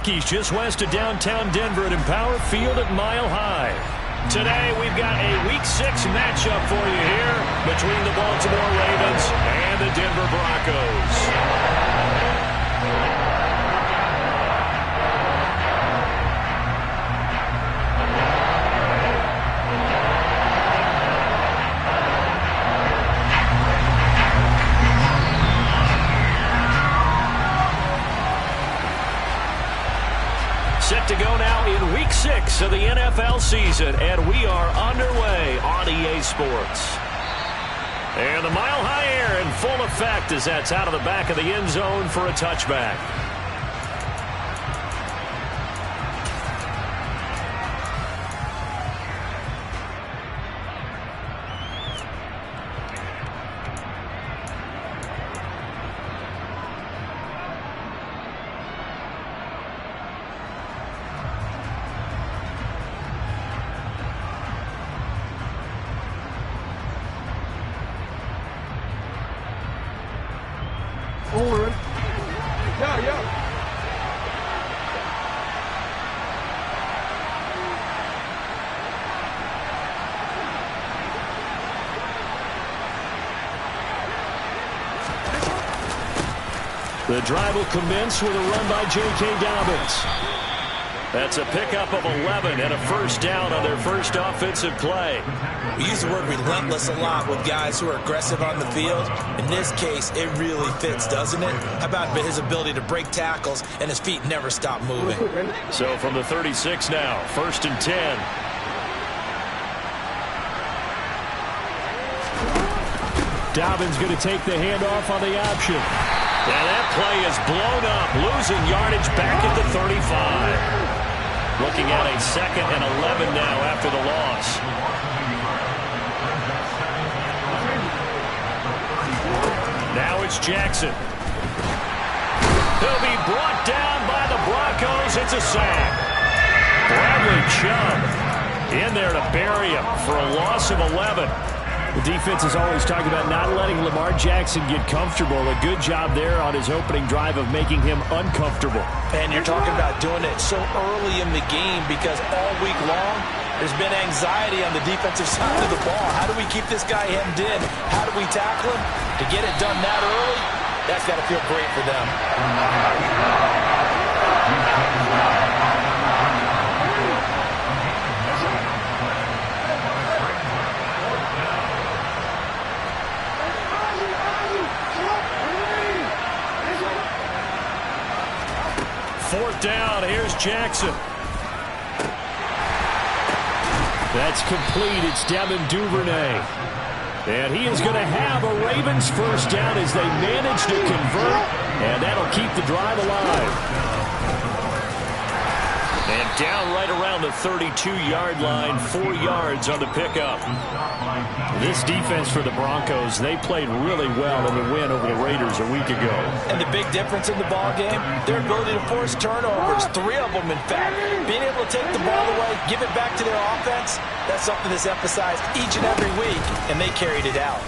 Rockies just west of downtown Denver at Empower Field at Mile High. Today we've got a Week 6 matchup for you here between the Baltimore Ravens and the Denver Broncos. Set to go now in Week 6 of the NFL season, and we are underway on EA Sports. And the Mile High air in full effect as that's out of the back of the end zone for a touchback. The drive will commence with a run by J.K. Dobbins. That's a pickup of 11 and a first down on their first offensive play. We use the word relentless a lot with guys who are aggressive on the field. In this case, it really fits, doesn't it? How about his ability to break tackles and his feet never stop moving? So from the 36 now, 1st and 10. Dobbins going to take the handoff on the option. And that play is blown up, losing yardage back at the 35. Looking at a 2nd and 11 now after the loss. Now it's Jackson. He'll be brought down by the Broncos. It's a sack. Bradley Chubb in there to bury him for a loss of 11. The defense is always talking about not letting Lamar Jackson get comfortable. A good job there on his opening drive of making him uncomfortable. And you're talking about doing it so early in the game because all week long there's been anxiety on the defensive side of the ball. How do we keep this guy hemmed in? How do we tackle him? To get it done that early, that's got to feel great for them. Fourth down, here's Jackson. That's complete. It's Devin Duvernay. And he is going to have a Ravens first down as they manage to convert, and that'll keep the drive alive. And down right around the 32-yard line, 4 yards on the pickup. This defense for the Broncos, they played really well in the win over the Raiders a week ago. And the big difference in the ball game, their ability to force turnovers, 3 of them in fact. Being able to take the ball away, give it back to their offense, that's something that's emphasized each and every week, and they carried it out.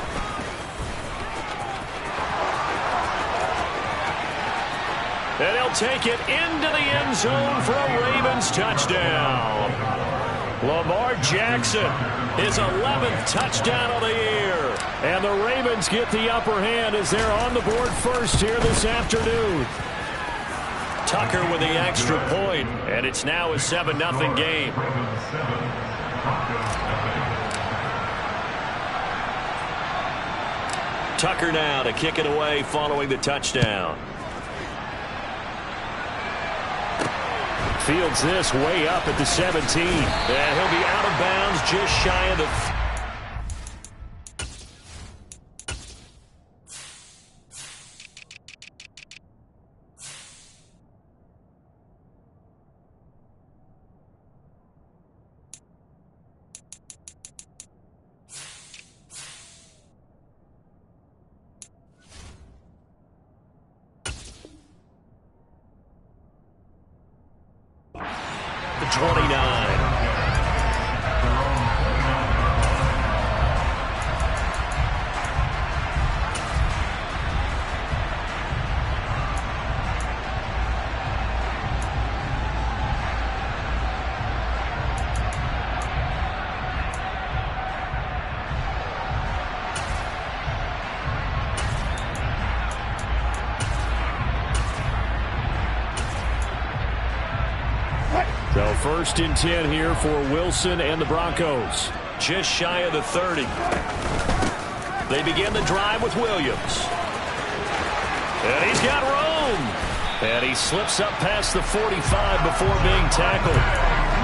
And they'll take it into the end zone for a Ravens touchdown. Lamar Jackson, his 11th touchdown of the year. And the Ravens get the upper hand as they're on the board first here this afternoon. Tucker with the extra point, and it's now a 7-0 game. Tucker now to kick it away following the touchdown. Fields this way up at the 17. And he'll be out of bounds just shy of the... the 29. So 1st and 10 here for Wilson and the Broncos. Just shy of the 30. They begin the drive with Williams. And he's got room. And he slips up past the 45 before being tackled.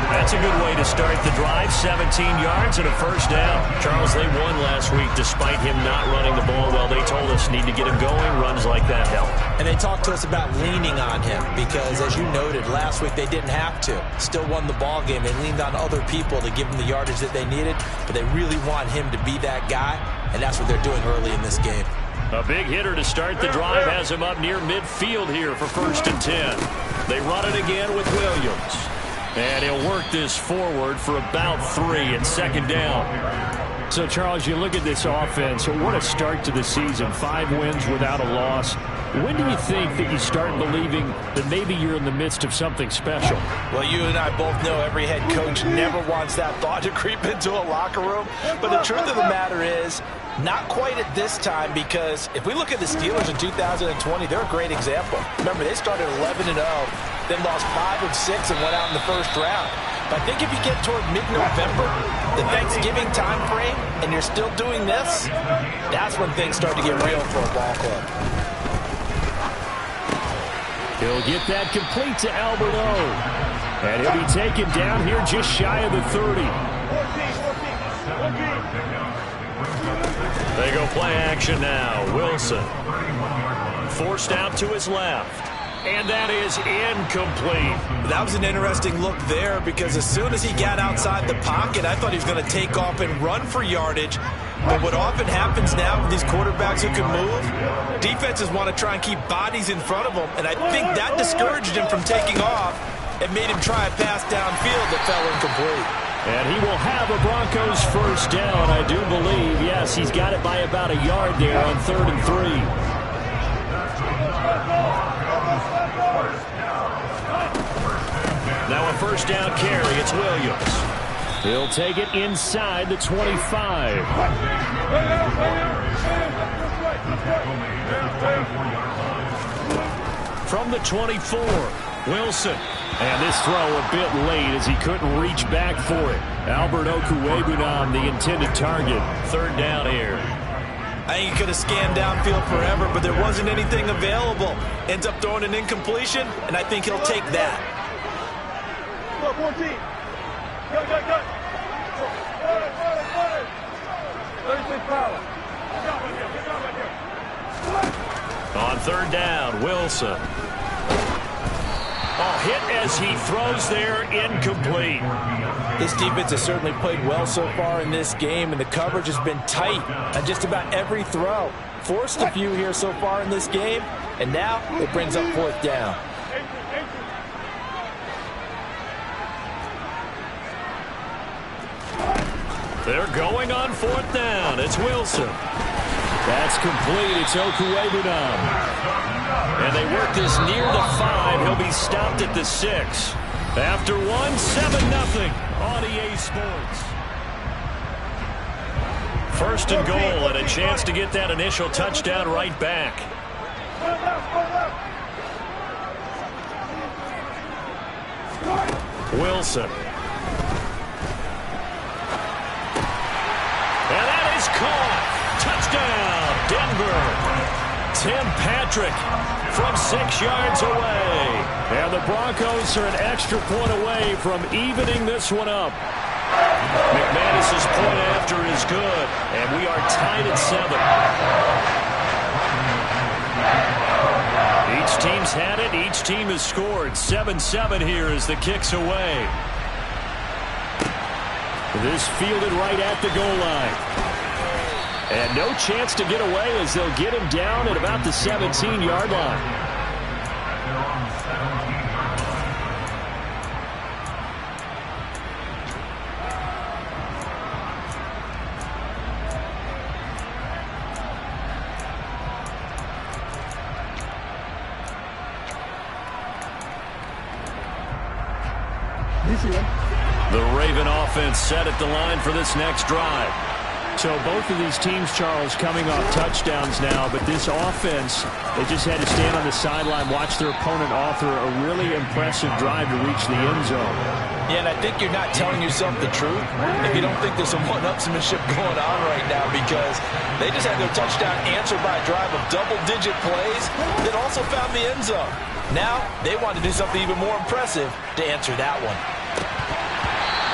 That's a good way to start the drive. 17 yards and a 1st down. Charles, they won last week despite him not running the ball well. They told us need to get him going. Runs like that help. And they talked to us about leaning on him because, as you noted, last week they didn't have to. Still won the ball game. They leaned on other people to give them the yardage that they needed, but they really want him to be that guy, and that's what they're doing early in this game. A big hitter to start the drive has him up near midfield here for 1st and 10. They run it again with Williams. And he'll work this forward for about 3 and 2nd down. So, Charles, you look at this offense, what a start to the season. 5 wins without a loss. When do you think that you start believing that maybe you're in the midst of something special? Well, you and I both know every head coach never wants that thought to creep into a locker room. But the truth of the matter is, not quite at this time, because if we look at the Steelers in 2020, they're a great example. Remember, they started 11-0, then lost 5 of 6 and went out in the 1st round. But I think if you get toward mid-November, the Thanksgiving time frame, and you're still doing this, that's when things start to get real for a ball club. He'll get that complete to Alberto. And he'll be taken down here just shy of the 30. They go play action now. Wilson forced out to his left. And that is incomplete. That was an interesting look there because as soon as he got outside the pocket, I thought he was going to take off and run for yardage. But what often happens now with these quarterbacks who can move, defenses want to try and keep bodies in front of them. And I think that discouraged him from taking off and made him try a pass downfield that fell incomplete. And he will have a Broncos 1st down, I do believe. Yes, he's got it by about a yard there on 3rd and 3. Now a 1st down carry. It's Williams. He'll take it inside the 25. From the 24, Wilson. And this throw a bit late as he couldn't reach back for it. Albert Boovenile, the intended target. 3rd down here. I think he could have scanned downfield forever, but there wasn't anything available. Ends up throwing an incompletion, and I think he'll take that. On 3rd down, Wilson. Hit as he throws there, incomplete. This defense has certainly played well so far in this game, and the coverage has been tight on just about every throw. Forced a few here so far in this game, and now it brings up 4th down. They're going on 4th down. It's Wilson. That's complete. It's Boovenile. And they work this near the 5. He'll be stopped at the 6. After 1, 7-0 on EA Sports. 1st and goal and a chance to get that initial touchdown right back. Wilson. And that is caught. Touchdown, Denver. Tim Patrick from 6 yards away. And the Broncos are an extra point away from evening this one up. McManus's point after is good, and we are tied at 7. Each team's had it. Each team has scored. 7-7 here as the kick's away. This fielded right at the goal line. And no chance to get away as they'll get him down at about the 17-yard line. The Raven offense set at the line for this next drive. So both of these teams, Charles, coming off touchdowns now, but this offense, they just had to stand on the sideline, watch their opponent author a really impressive drive to reach the end zone. Yeah, and I think you're not telling yourself the truth if you don't think there's some one-upsmanship going on right now, because they just had their touchdown answered by a drive of double-digit plays that also found the end zone. Now they want to do something even more impressive to answer that one.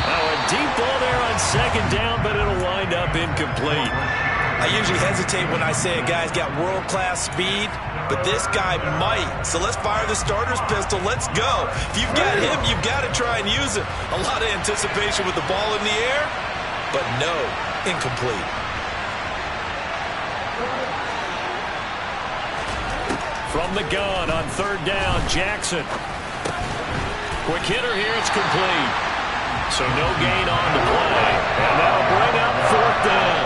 Oh, a deep ball there on second down, but it'll wind up incomplete. I usually hesitate when I say a guy's got world-class speed, but this guy might. So let's fire the starter's pistol. Let's go. If you've got him, you've got to try and use it. A lot of anticipation with the ball in the air, but no, incomplete. From the gun on third down, Jackson. Quick hitter here, it's complete. So no gain on the play, and that'll bring up fourth down.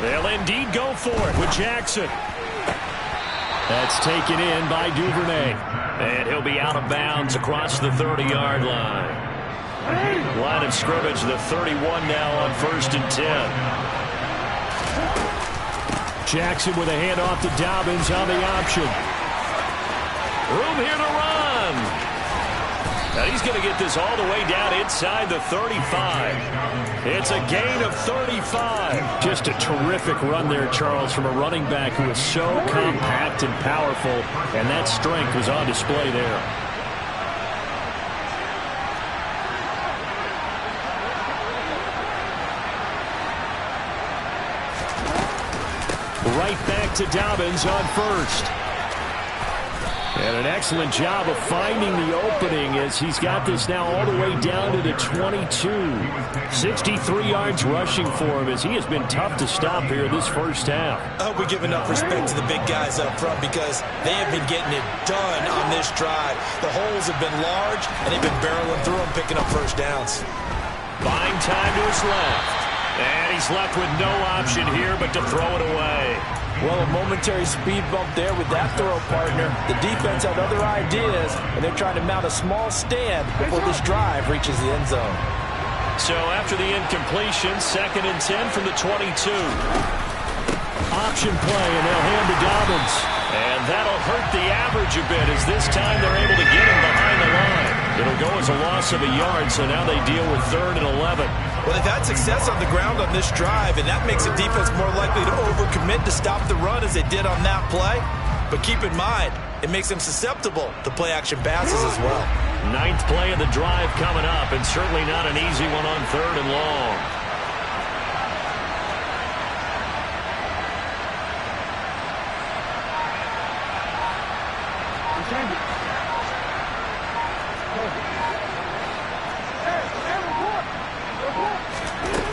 They'll indeed go for it with Jackson. That's taken in by Duvernay. And he'll be out of bounds across the 30-yard line. Line of scrimmage, the 31 now on 1st and 10. Jackson with a handoff to Dobbins on the option. Room here to run. Now he's going to get this all the way down inside the 35. It's a gain of 35. Just a terrific run there, Charles, from a running back who is so compact and powerful, and that strength was on display there. Right back to Dobbins on first. And an excellent job of finding the opening as he's got this now all the way down to the 22. 63 yards rushing for him as he has been tough to stop here this first half. I hope we give enough respect to the big guys up front, because they have been getting it done on this drive. The holes have been large, and they've been barreling through them, picking up first downs. Buying time to his left. And he's left with no option here but to throw it away. Well, a momentary speed bump there with that throw, partner. The defense had other ideas, and they're trying to mount a small stand before this drive reaches the end zone. So after the incompletion, 2nd and 10 from the 22. Option play, and they'll hand to Dobbins. And that'll hurt the average a bit, as this time they're able to get him behind the line. It'll go as a loss of a yard, so now they deal with 3rd and 11. Well, they've had success on the ground on this drive, and that makes the defense more likely to overcommit to stop the run as they did on that play. But keep in mind, it makes them susceptible to play-action passes as well. 9th play of the drive coming up, and certainly not an easy one on 3rd and long.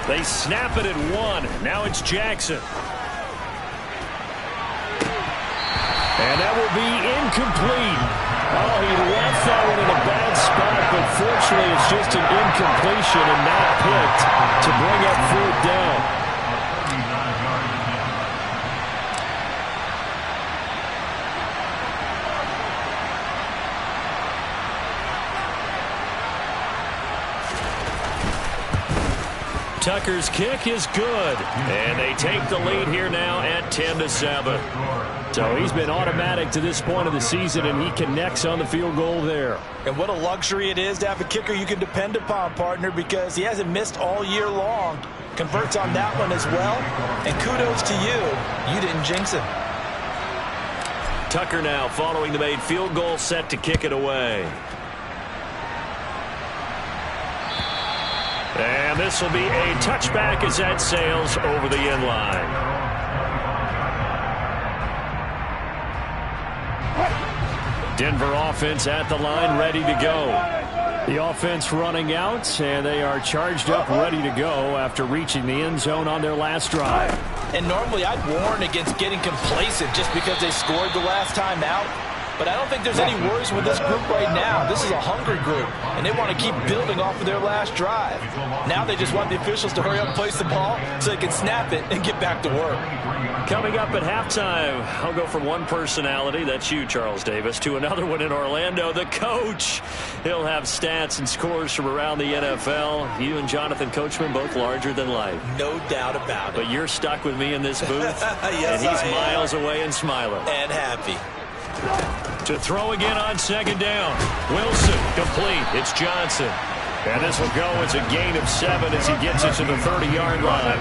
They snap it at 1. Now it's Jackson. And that will be incomplete. Oh, he left that one in a bad spot, but fortunately it's just an incompletion and not picked to bring up 4th down. Tucker's kick is good, and they take the lead here now at 10-7. So he's been automatic to this point of the season, and he connects on the field goal there. And what a luxury it is to have a kicker you can depend upon, partner, because he hasn't missed all year long. Converts on that one as well, and kudos to you. You didn't jinx him. Tucker now following the made field goal, set to kick it away. And this will be a touchback as that sails over the end line. Denver offense at the line, ready to go. The offense running out, and they are charged up, ready to go after reaching the end zone on their last drive. And normally I'd warn against getting complacent just because they scored the last time out. but I don't think there's any worries with this group right now. This is a hungry group, and they want to keep building off of their last drive. Now they just want the officials to hurry up and place the ball so they can snap it and get back to work. Coming up at halftime, I'll go from one personality, that's you, Charles Davis, to another one in Orlando, the coach. He'll have stats and scores from around the NFL. You and Jonathan Coachman both larger than life. No doubt about it. But you're stuck with me in this booth, yes, and he's miles away and smiling. And happy. To throw again on second down. Wilson, complete. It's Johnson. And this will go as a gain of 7 as he gets it to the 30-yard line.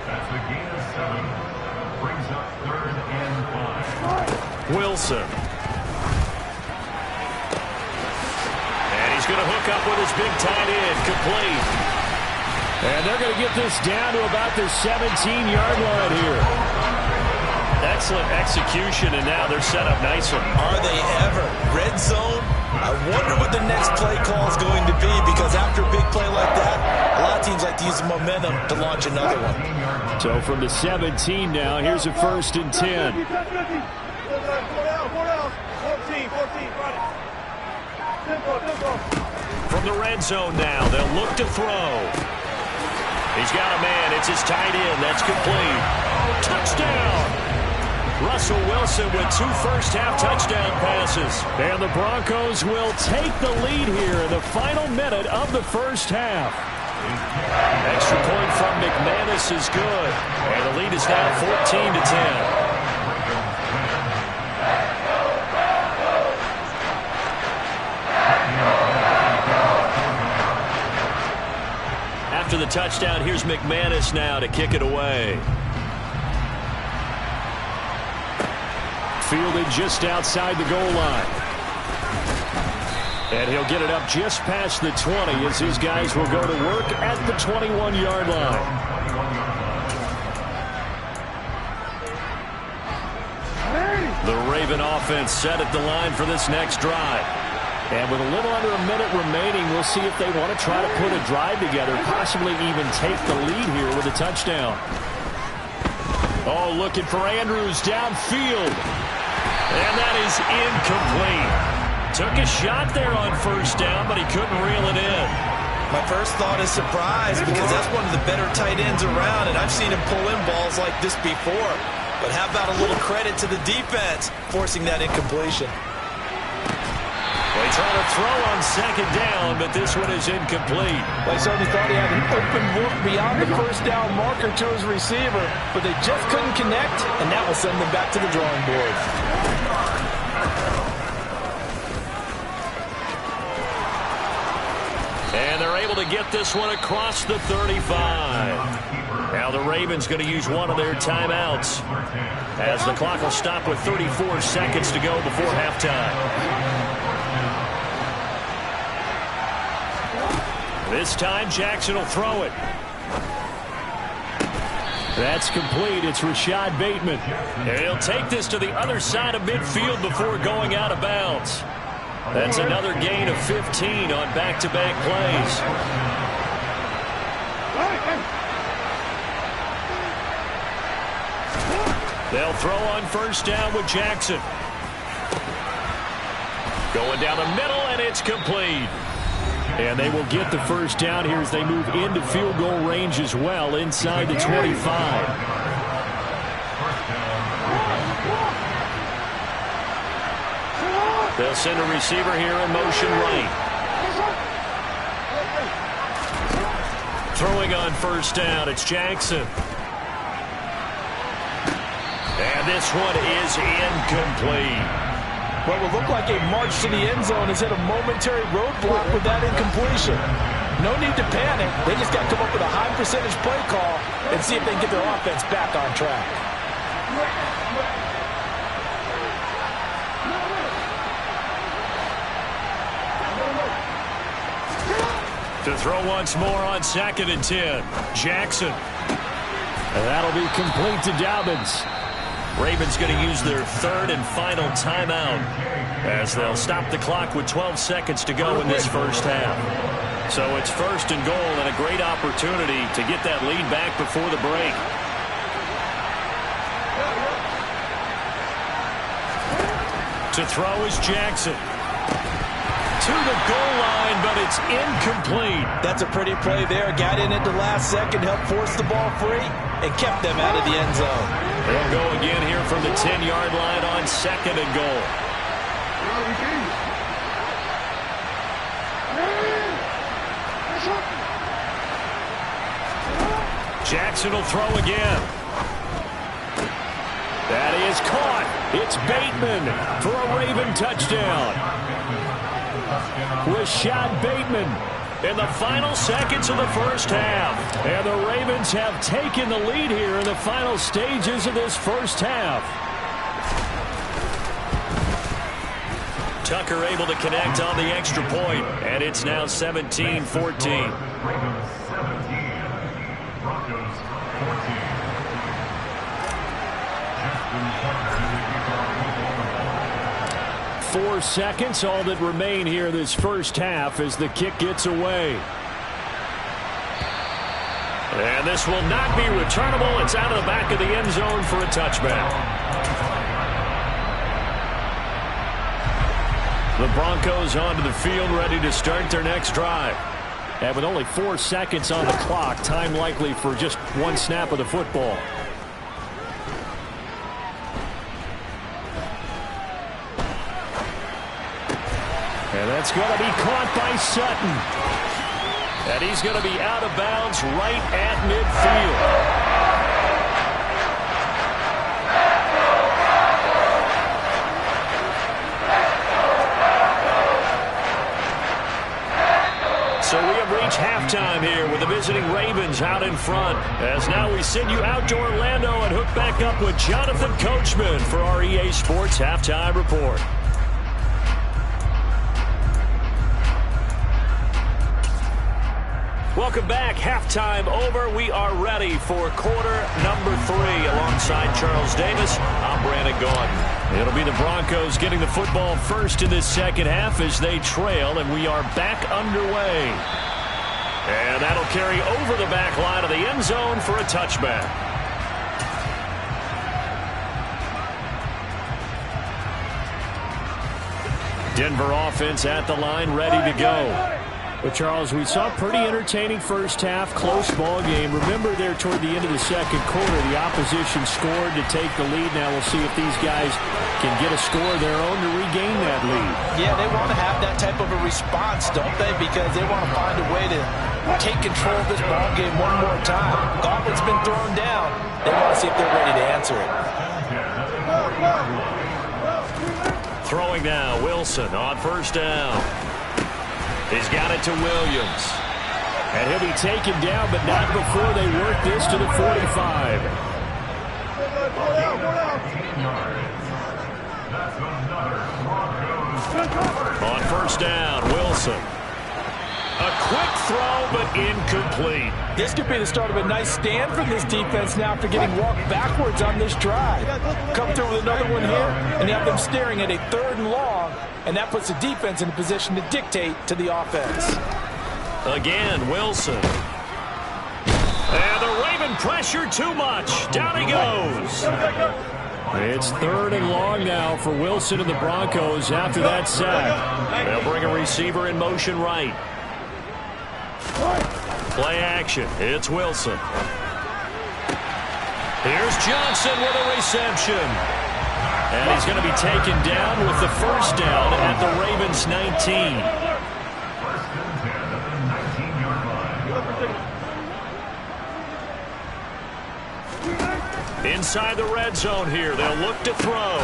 That's a gain of 7. Brings up 3rd and 5. Wilson. And he's going to hook up with his big tight end. Complete. And they're going to get this down to about the 17-yard line here. Excellent execution, and now they're set up nicely. Are they ever? Red zone? I wonder what the next play call is going to be, because after a big play like that, a lot of teams like to use the momentum to launch another one. So from the 17 now, here's a 1st and 10. From the red zone now, they'll look to throw. He's got a man. It's his tight end. That's complete. Touchdown! Russell Wilson with 2 first-half touchdown passes. And the Broncos will take the lead here in the final minute of the first half. Extra point from McManus is good. And the lead is now 14-10. After the touchdown, here's McManus now to kick it away. Fielded just outside the goal line. And he'll get it up just past the 20 as his guys will go to work at the 21-yard line. The Raven offense set at the line for this next drive. And with a little under a minute remaining, we'll see if they want to try to put a drive together, possibly even take the lead here with a touchdown. Oh, looking for Andrews downfield. And that is incomplete. Took a shot there on first down, but he couldn't reel it in. My first thought is surprise, because that's one of the better tight ends around, and I've seen him pull in balls like this before. But how about a little credit to the defense forcing that incompletion? Well, he tried to throw on second down, but this one is incomplete. Well, I certainly thought he had an open look beyond the first down marker to his receiver, but they just couldn't connect, and that will send them back to the drawing board. And they're able to get this one across the 35. Now the Ravens going to use one of their timeouts as the clock will stop with 34 seconds to go before halftime. This time Jackson will throw it. That's complete. It's Rashad Bateman. And he'll take this to the other side of midfield before going out of bounds. That's another gain of 15 on back-to-back plays. They'll throw on first down with Jackson. Going down the middle, and it's complete. And they will get the first down here as they move into field goal range as well inside the 25. They'll send a receiver here in motion right. Throwing on first down, it's Jackson. And this one is incomplete. What will look like a march to the end zone has hit a momentary roadblock with that incompletion. No need to panic. They just got to come up with a high percentage play call and see if they can get their offense back on track. To throw once more on 2nd and 10. Jackson. And that'll be complete to Dobbins. Ravens going to use their 3rd and final timeout as they'll stop the clock with 12 seconds to go in this first half. So it's 1st and goal and a great opportunity to get that lead back before the break. To throw is Jackson. To the goal line, but it's incomplete. That's a pretty play there. Got in at the last second, helped force the ball free, and kept them out of the end zone. They'll go again here from the 10-yard line on 2nd and goal. Jackson will throw again. That is caught. It's Bateman for a Raven touchdown. Rashad Bateman in the final seconds of the first half. And the Ravens have taken the lead here in the final stages of this first half. Tucker able to connect on the extra point, and it's now 17-14. Ravens 17, Broncos 14. 4 seconds, all that remain here this first half as the kick gets away. And this will not be returnable. It's out of the back of the end zone for a touchback. The Broncos onto the field, ready to start their next drive. And with only 4 seconds on the clock, time likely for just one snap of the football. And that's going to be caught by Sutton. And he's going to be out of bounds right at midfield. So we have reached halftime here with the visiting Ravens out in front. As now we send you out to Orlando and hook back up with Jonathan Coachman for our EA Sports Halftime Report. Welcome back. Halftime over. We are ready for quarter number 3. Alongside Charles Davis, I'm Brandon Gaudin. It'll be the Broncos getting the football first in this second half as they trail, and we are back underway. And that'll carry over the back line of the end zone for a touchback. Denver offense at the line, ready to go. But, Charles, we saw a pretty entertaining first half, close ball game. Remember there toward the end of the second quarter, the opposition scored to take the lead. Now we'll see if these guys can get a score of their own to regain that lead. Yeah, they want to have that type of a response, don't they? Because they want to find a way to take control of this ball game one more time. Gauntlet's been thrown down. They want to see if they're ready to answer it. Throwing now, Wilson on first down. He's got it to Williams. And he'll be taken down, but not before they work this to the 45. On first down, Wilson. A quick throw, but incomplete. This could be the start of a nice stand from this defense now after getting walked backwards on this drive. Come through with another one here, and you have them staring at a 3rd and long, and that puts the defense in a position to dictate to the offense. Again, Wilson. And the Raven pressure too much. Down he goes. It's 3rd and long now for Wilson and the Broncos after that sack. They'll bring a receiver in motion right. Play action. It's Wilson. Here's Johnson with a reception. And he's going to be taken down with the first down at the Ravens 19. First and 10 at the 19-yard line. Inside the red zone here. They'll look to throw.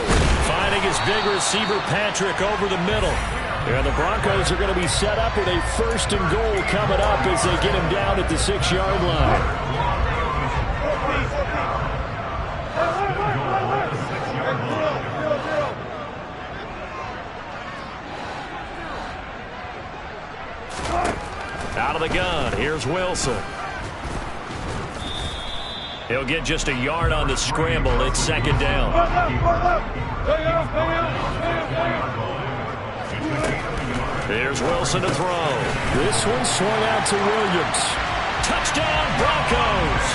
Finding his big receiver, Patrick, over the middle. And the Broncos are going to be set up with a 1st and goal coming up as they get him down at the 6-yard line. Out of the gun, here's Wilson. He'll get just a yard on the scramble. It's 2nd down. Here's Wilson to throw. This one swung out to Williams. Touchdown, Broncos.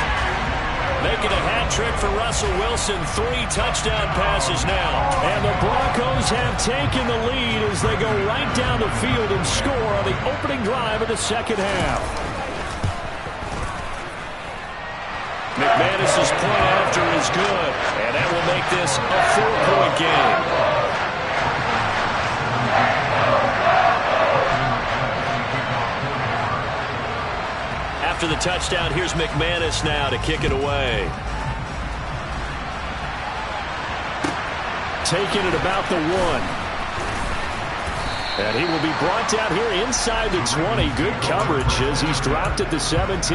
Making a hat trick for Russell Wilson. 3 touchdown passes now. And the Broncos have taken the lead as they go right down the field and score on the opening drive of the second half. McManus's point after is good, and that will make this a 4-point game. After the touchdown, here's McManus now to kick it away. Taking it about the 1. And he will be brought down here inside the 20. Good coverage as he's dropped at the 17.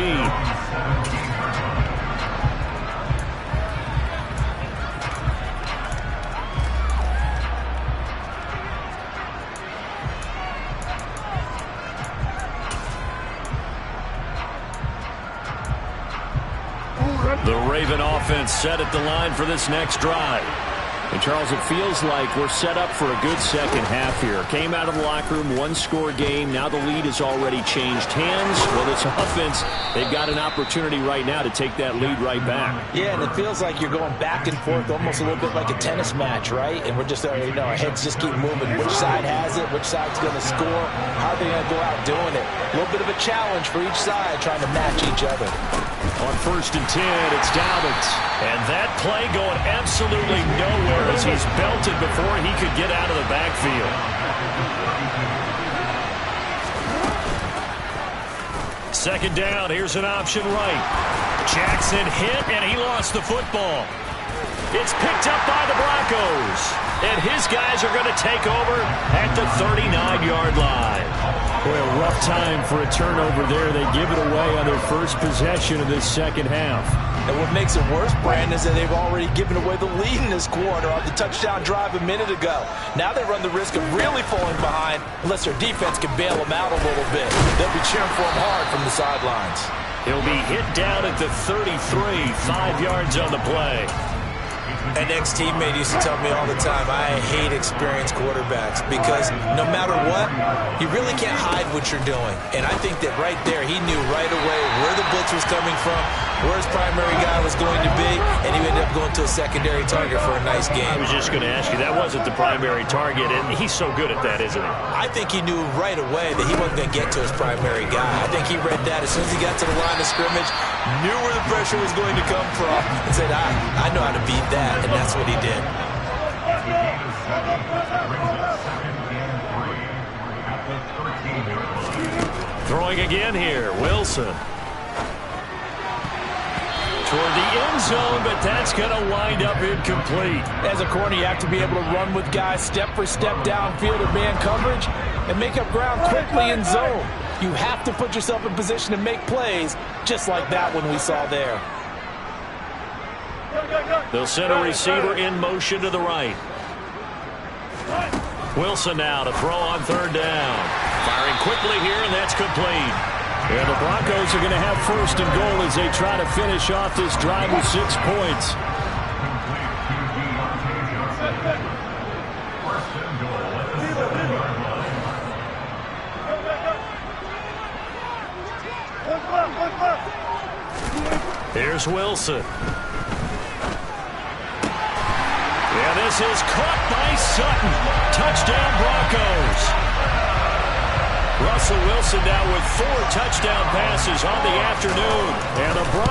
The Raven offense set at the line for this next drive. And, Charles, it feels like we're set up for a good second half here. Came out of the locker room, 1-score game. Now the lead has already changed hands. Well, this offense, they've got an opportunity right now to take that lead right back. Yeah, and it feels like you're going back and forth almost a little bit like a tennis match, right? And we're just, our heads just keep moving. Which side has it? Which side's going to score? How are they going to go out doing it? A little bit of a challenge for each side trying to match each other. On 1st and 10, it's Dobbins. And that play going absolutely nowhere as he's belted before he could get out of the backfield. Second down, here's an option right. Jackson hit, and he lost the football. It's picked up by the Broncos. And his guys are going to take over at the 39-yard line. Boy, a rough time for a turnover there. They give it away on their first possession of this second half. And what makes it worse, Brandon, is that they've already given away the lead in this quarter on the touchdown drive a minute ago. Now they run the risk of really falling behind unless their defense can bail them out a little bit. They'll be cheering for him hard from the sidelines. He'll be hit down at the 33, 5 yards on the play. An ex-teammate used to tell me all the time, I hate experienced quarterbacks because no matter what, you really can't hide what you're doing. And I think that right there, he knew right away where the blitz was coming from, where his primary guy was going to be, and he ended up going to a secondary target for a nice game. I was just going to ask you, that wasn't the primary target, and he's so good at that, isn't he? I think he knew right away that he wasn't going to get to his primary guy. I think he read that as soon as he got to the line of scrimmage, knew where the pressure was going to come from, and said, I know how to beat that, and that's what he did. Throwing again here, Wilson. Toward the end zone, but that's going to wind up incomplete. As a corner, you have to be able to run with guys step for step downfield or man coverage and make up ground quickly in zone. You have to put yourself in position to make plays just like that one we saw there. They'll send a receiver in motion to the right. Wilson now to throw on 3rd down. Firing quickly here, and that's complete. And the Broncos are going to have 1st and goal as they try to finish off this drive with 6 points. Here's Wilson. Yeah, this is caught by Sutton. Touchdown, Broncos. Russell Wilson now with 4 touchdown passes on the afternoon. And the Broncos